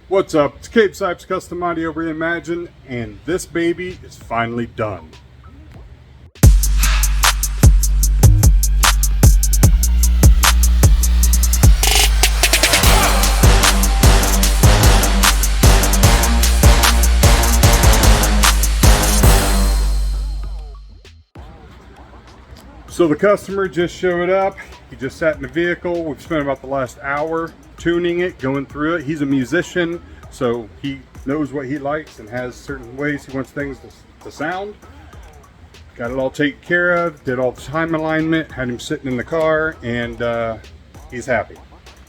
What's up? It's Cape Sipes Custom Audio Reimagined, and this baby is finally done. So the customer just showed up. He just sat in the vehicle. We've spent about the last hour tuning it, going through it. He's a musician, so he knows what he likes and has certain ways he wants things to sound. Got it all taken care of, did all the time alignment, had him sitting in the car, and he's happy.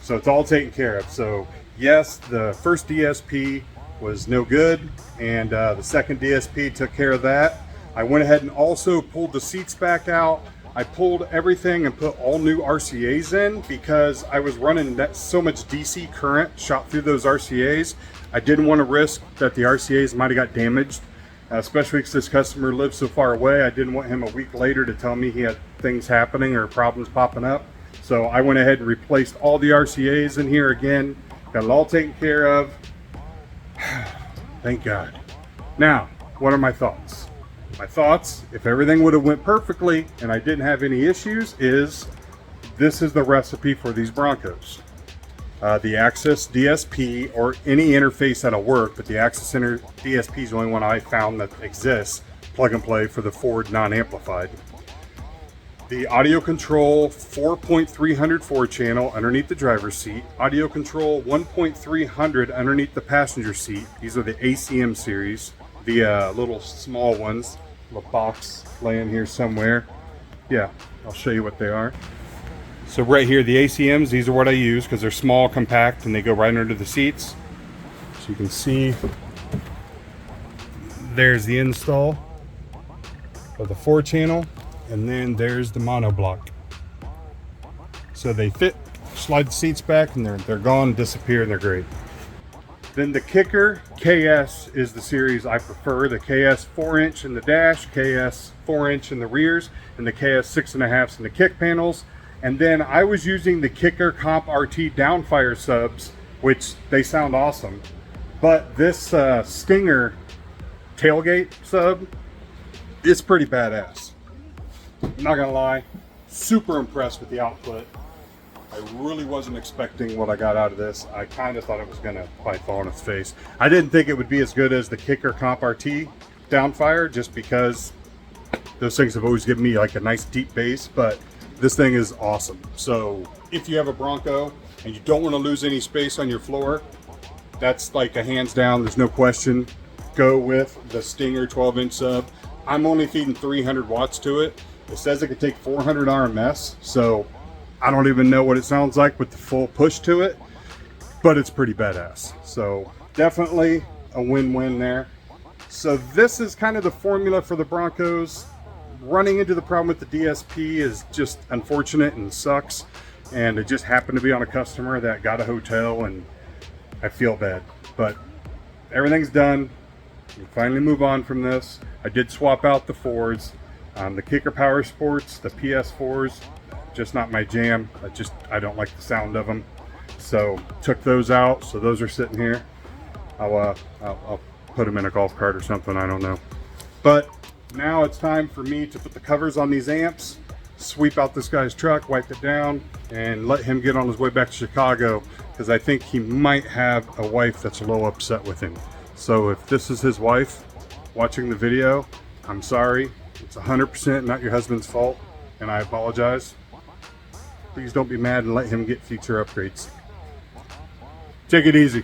So it's all taken care of. So yes, the first DSP was no good, and the second DSP took care of that. I went ahead and also pulled the seats back out. I pulled everything and put all new RCAs in because I was running so much DC current shot through those RCAs. I didn't want to risk that the RCAs might have got damaged, especially because this customer lives so far away. I didn't want him a week later to tell me he had things happening or problems popping up. So I went ahead and replaced all the RCAs in here again. Got it all taken care of. Thank God. Now, what are my thoughts? My thoughts, if everything would have went perfectly and I didn't have any issues, is this is the recipe for these Broncos. The Access DSP, or any interface that'll work, but the Access DSP is the only one I found that exists, plug and play for the Ford non-amplified. The audio control 4.300 4 channel underneath the driver's seat, audio control 1.300 underneath the passenger seat. These are the ACM series, the little small ones. Little box laying here somewhere. Yeah, I'll show you what they are. So right here, the ACMs, these are what I use because they're small, compact, and they go right under the seats. So you can see there's the install of the 4 channel, and then there's the mono block. So they fit, slide the seats back, and they're gone, disappear, and they're great. Then the kicker, KS is the series I prefer. The KS 4-inch in the dash, KS 4-inch in the rears, and the KS 6.5 in the kick panels. And then I was using the Kicker Comp RT downfire subs, which they sound awesome. But this Stinger tailgate sub is pretty badass. I'm not gonna lie, super impressed with the output. I really wasn't expecting what I got out of this. I kind of thought it was gonna probably fall on its face. I didn't think it would be as good as the Kicker Comp RT downfire, just because those things have always given me like a nice deep bass, but this thing is awesome. So if you have a Bronco and you don't want to lose any space on your floor, that's like a hands down, there's no question, go with the Stinger 12-inch sub. I'm only feeding 300 watts to it. It says it could take 400 RMS, so I don't even know what it sounds like with the full push to it, but it's pretty badass. So definitely a win-win there. So this is kind of the formula for the Broncos. Running into the problem with the DSP is just unfortunate and sucks. And it just happened to be on a customer that got a hotel, and I feel bad. But everything's done. We finally move on from this. I did swap out the Fords. The Kicker Power Sports, the PS4s, just not my jam. I don't like the sound of them, so took those out. So those are sitting here. I'll put them in a golf cart or something, I don't know. But now it's time for me to put the covers on these amps, sweep out this guy's truck, wipe it down, and let him get on his way back to Chicago, because I think he might have a wife that's a little upset with him. So if this is his wife watching the video, I'm sorry. It's 100% not your husband's fault, and I apologize. Please don't be mad and let him get future upgrades. Take it easy.